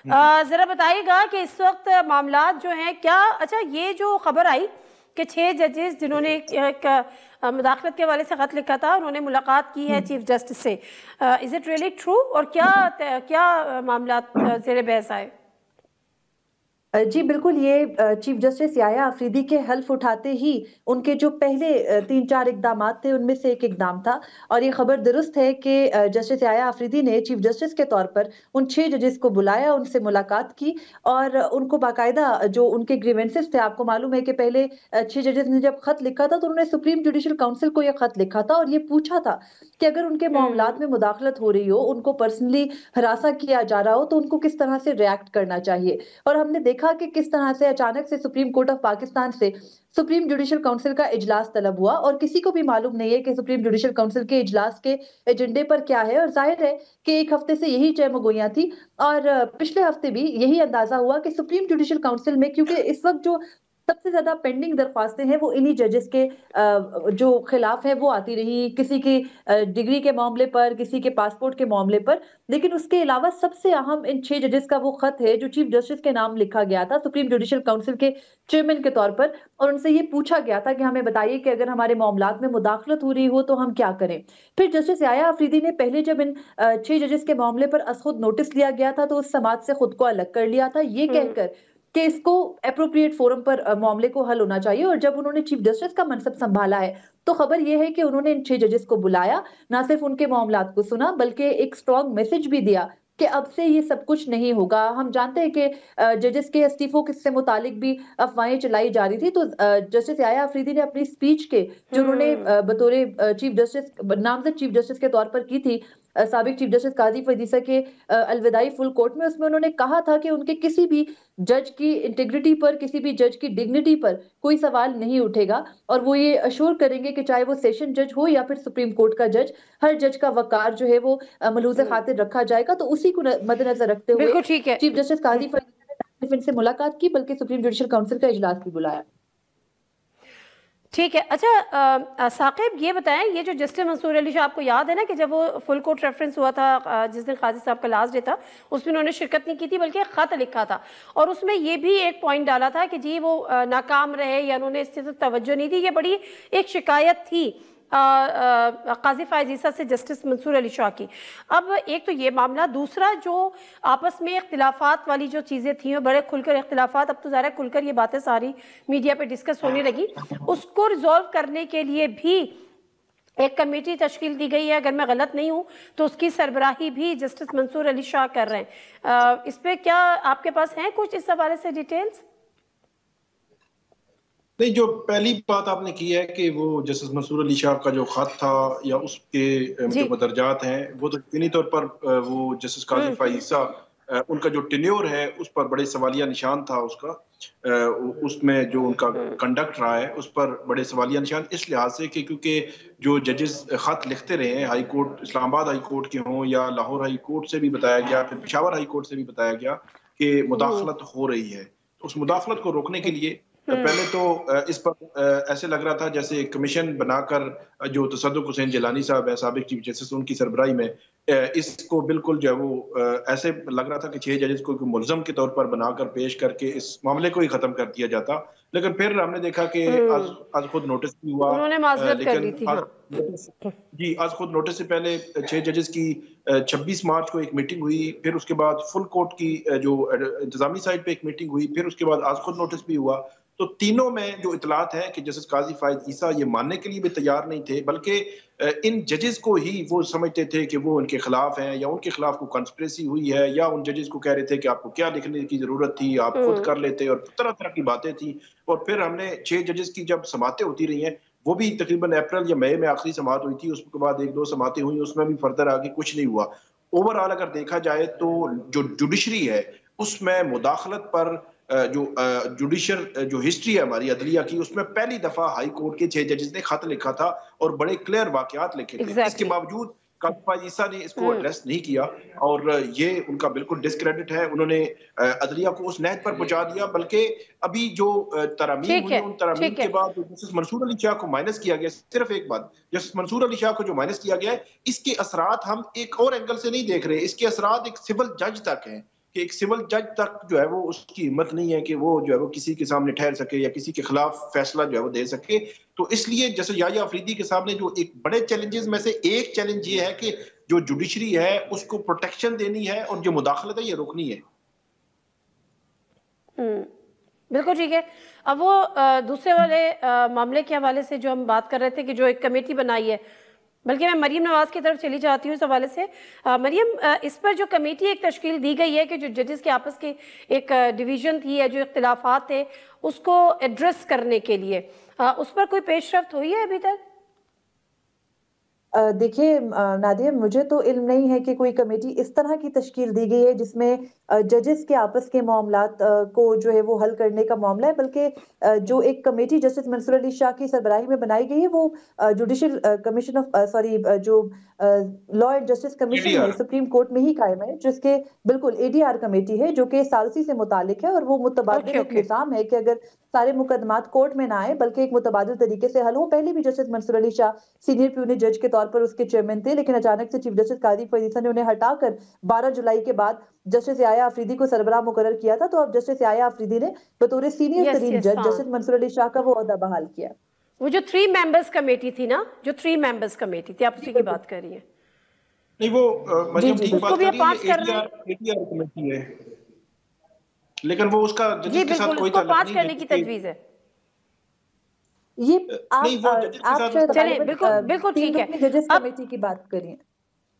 जरा बताइएगा कि इस वक्त मामला जो हैं क्या, अच्छा ये जो खबर आई कि 6 जजेस जिन्होंने एक मुदाखलत के हवाले से खत लिखा था, उन्होंने मुलाकात की है चीफ जस्टिस से, इज इट रियली ट्रू और क्या क्या मामला ज़ेर बहस आए? जी बिल्कुल, ये चीफ जस्टिस याया अफरीदी के हल्फ उठाते ही उनके जो पहले 3-4 इकदाम थे उनमें से एक इकदाम था। और ये खबर दुरुस्त है कि जस्टिस याया अफरीदी ने चीफ जस्टिस के तौर पर उन 6 जजेस को बुलाया, उनसे मुलाकात की और उनको बाकायदा जो उनके ग्रीवेंसेस थे, आपको मालूम है कि पहले 6 जजेस ने जब खत लिखा था तो उन्होंने सुप्रीम जुडिशल काउंसिल को यह खत लिखा था और ये पूछा था कि अगर उनके मामलात में मुदाखलत हो रही हो, उनको पर्सनली हरासा किया जा रहा हो, तो उनको किस तरह से रिएक्ट करना चाहिए। और हमने देखा कि किस तरह से अचानक से सुप्रीम कोर्ट ऑफ पाकिस्तान से सुप्रीम जुडिशल काउंसिल का इजलास तलब हुआ और किसी को भी मालूम नहीं है कि सुप्रीम जुडिशल काउंसिल के इजलास के एजेंडे पर क्या है। और जाहिर है कि एक हफ्ते से यही चहमगोइयां थी और पिछले हफ्ते भी यही अंदाजा हुआ कि सुप्रीम जुडिशल काउंसिल में, क्योंकि इस वक्त जो सबसे ज्यादा पेंडिंग दरख्वास्तें हैं वो इन्हीं जजेस के जो खिलाफ है वो आती रही, किसी की डिग्री के मामले पर, किसी के पासपोर्ट के मामले पर। लेकिन उसके अलावा सबसे अहम इन 6 जजेस का वो खत है जो चीफ जस्टिस के नाम लिखा गया था सुप्रीम जुडिशल काउंसिल के चेयरमैन के तौर पर, और उनसे ये पूछा गया था कि हमें बताइए कि अगर हमारे मामलात में मुदाखलत हो रही हो तो हम क्या करें। फिर जस्टिस याया अफरीदी ने पहले जब इन 6 जजेस के मामले पर खुद नोटिस लिया गया था तो उस समाज से खुद को अलग कर लिया था, ये कहकर कि इसको एप्रोप्रिएट फोरम पर मामले को हल होना चाहिए। और जब उन्होंने चीफ जस्टिस का मनसब संभाला है तो खबर यह है कि उन्होंने इन 6 जजेस को बुलाया, ना सिर्फ उनके मामलात को सुना बल्कि एक स्ट्रॉन्ग मैसेज भी दिया कि अब से ये सब कुछ नहीं होगा। हम जानते हैं कि जजेस के इस्तीफों से मुतालिक भी अफवाहें चलाई जा रही थी, तो जस्टिस याया अफरीदी ने अपनी स्पीच के जो उन्होंने बतौर चीफ जस्टिस नामजद चीफ जस्टिस के तौर पर की थी साबिक चीफ जस्टिस काजी फजीसा के अलविदाई फुल कोर्ट में, उसमें उन्होंने कहा था कि उनके किसी भी जज की इंटीग्रिटी पर, किसी भी जज की डिग्निटी पर कोई सवाल नहीं उठेगा और वो ये अश्योर करेंगे कि चाहे वो सेशन जज हो या फिर सुप्रीम कोर्ट का जज, हर जज का वकार जो है वो मलूज़े खातिर रखा जाएगा। तो उसी को मद्देनजर रखते हुए बिल्कुल ठीक है। चीफ जस्टिस काजी फजीसा ने से मुलाकात की, बल्कि सुप्रीम जुडिशल काउंसिल का इजलास भी बुलाया। ठीक है। अच्छा साकिब ये बताएं, ये जो जस्टिस मंसूर अली शाह, आपको याद है ना कि जब वो फुल कोर्ट रेफरेंस हुआ था जिस दिन काजी साहब का लास्ट डे था, उसमें उन्होंने शिरकत नहीं की थी बल्कि खत लिखा था और उसमें ये भी एक पॉइंट डाला था कि जी वो नाकाम रहे या उन्होंने इस चीज़ पर तवज्जो नहीं दी। ये बड़ी एक शिकायत थी काजी फायज ईसा से जस्टिस मंसूर अली शाह की। अब एक तो ये मामला, दूसरा जो आपस में इख्तिलाफात वाली जो चीज़ें थी बड़े खुलकर इख्तिलाफात, अब तो ज़ाहिर खुलकर ये बातें सारी मीडिया पे डिस्कस होने लगी, उसको रिजॉल्व करने के लिए भी एक कमेटी तश्कील दी गई है। अगर मैं गलत नहीं हूँ तो उसकी सरबराही भी जस्टिस मंसूर अली शाह कर रहे हैं। इस पर क्या आपके पास हैं कुछ इस हवाले से डिटेल्स? नहीं, जो पहली बात आपने की है कि वो जस्टिस मंसूर अली शाह का जो खत था या उसके जो मदरजात हैं वो तो यकीनी तौर पर वो जस्टिस काजी फाइसा उनका जो टेन्योर है उस पर बड़े सवालिया निशान था उसका, उसमें जो उनका कंडक्ट रहा है उस पर बड़े सवालिया निशान इस लिहाज से कि क्योंकि जो जजेस खत लिखते रहे हैं, high court Islamabad high court के हों या लाहौर हाई कोर्ट से भी बताया गया, फिर पेशावर हाई कोर्ट से भी बताया गया कि मुदाखलत हो रही है। तो उस मुदाखलत को रोकने के लिए पहले तो इस पर ऐसे लग रहा था जैसे कमीशन बनाकर जो तसद्दुक हुसैन जिलानी साहब है साबिक चीफ जस्टिस, उनकी सरबराही में इसको बिल्कुल जो है वो ऐसे लग रहा था कि 6 जजेस को मुलजम के तौर पर बनाकर पेश करके इस मामले को ही खत्म कर दिया जाता। लेकिन फिर हमने देखा कि आज खुद नोटिस भी हुआ, उन्होंने माजरत कर ली थी। जी, आज खुद नोटिस से पहले 6 जजेस की 26 मार्च को एक मीटिंग हुई, फिर उसके बाद फुल कोर्ट की जो इंतजामी साइड पे एक मीटिंग हुई, फिर उसके बाद आज खुद नोटिस भी हुआ। तो तीनों में जो इतलात है कि जस्टिस काजी फायज ईसा ये मानने के लिए भी तैयार नहीं थे, बल्कि इन जजेस को ही वो समझते थे कि वो उनके खिलाफ हैं या उनके खिलाफ कोई कंस्पिरेसी हुई है, या उन जजेस को कह रहे थे कि आपको क्या लिखने की जरूरत थी, आप खुद कर लेते, और तरह तरह की बातें थी। और फिर हमने 6 जजेस की जब समातें होती रही हैं, वो भी तकरीबन अप्रैल या मई में आखिरी समात हुई थी, उसके बाद 1-2 समातें हुई, उसमें भी फर्दर आगे कुछ नहीं हुआ। ओवरऑल अगर देखा जाए तो जो जुडिशरी है उसमें मुदाखलत पर जो जुडिशियल जो हिस्ट्री है हमारी अदलिया की, उसमें पहली दफा हाई कोर्ट के 6 जजेस ने खत लिखा था और बड़े क्लियर वाकयात लिखे थे। इसके बावजूद काजी ईसा ने इसको एड्रेस नहीं किया और ये उनका बिल्कुल डिस्क्रेडिट है। उन्होंने अदलिया को उस नहज पर पहुंचा दिया, बल्कि अभी जो तरामीम हुई उन तरामीम के बाद जस्टिस मंसूर अली शाह को माइनस किया गया। सिर्फ एक बात, जस्टिस मंसूर अली शाह को जो माइनस किया गया है, इसके असरात हम एक और एंगल से नहीं देख रहे, इसके असरात एक सिविल जज तक हैं कि एक सिविल जज तक जो है वो उसकी हिम्मत नहीं है कि वो जो है वो किसी के सामने ठहर सके या किसी के खिलाफ फैसला जो है वो दे सके। तो इसलिए जैसे याहिया अफरीदी के सामने जो एक बड़े चैलेंजेस में से एक चैलेंज ये है कि जो जुडिशरी है उसको प्रोटेक्शन देनी है और जो मुदाखलत है ये रोकनी है। बिल्कुल ठीक है। अब वो दूसरे वाले मामले के हवाले से जो हम बात कर रहे थे कि जो एक कमेटी बनाई है, बल्कि मैं मरीम नवाज की तरफ चली जाती हूँ इस हवाले से। मरीम, इस पर जो कमेटी एक तश्कील दी गई है कि जो जजेस के आपस की एक डिवीजन थी या जो इख्तिलाफात थे उसको एड्रेस करने के लिए, उस पर कोई पेशरफ्त हुई है अभी तक? देखिए नादिया, मुझे तो इल्म नहीं है कि कोई कमेटी इस तरह की तश्कील दी गई है जिसमें जजेस के आपस के मामलात को जो है वो हल करने का मामला है, बल्कि जो एक कमेटी जस्टिस मंसूर अली शाह की सरबराही में बनाई गई है वो जुडिशल कमीशन ऑफ जो लॉ एंड जस्टिस कमीशन है सुप्रीम कोर्ट में ही कायम है, जिसके बिल्कुल एडीआर कमेटी है जो कि सालसी से मुतालिक है और वो मुतबादिल एक निज़ाम है कि अगर सारे मुकदमात कोर्ट में ना आए बल्कि एक मुतबादिल तरीके से हल हो। पहले भी justice Mansoor Ali Shah senior puisne जज के तौर पर उसके चेयरमैन थे, लेकिन अचानक से चीफ जस्टिस कादी फरीसा ने उन्हें हटाकर 12 जुलाई के बाद जस्टिस याहिया अफरीदी को सरबराह मुकर्रर किया था। तो अब जस्टिस याहिया अफरीदी ने बतौर सीनियर तरीन जज जस्टिस मंसूर अली शाह का वो ओहदा बहाल किया। वो जो 3 मेंबर्स कमेटी थी ना, जो 3 मेंबर्स कमेटी थी, आप उसी की बात कर रही हैं? नहीं, वो मरियम ठीक बात कर रही है, एडीआर कमेटी है, लेकिन वो उसका जजेस के साथ कोई ताल्लुक नहीं है। 5 करने की तजवीज है ये चलिए, बिल्कुल ठीक है। जजेस कमेटी की बात करिए।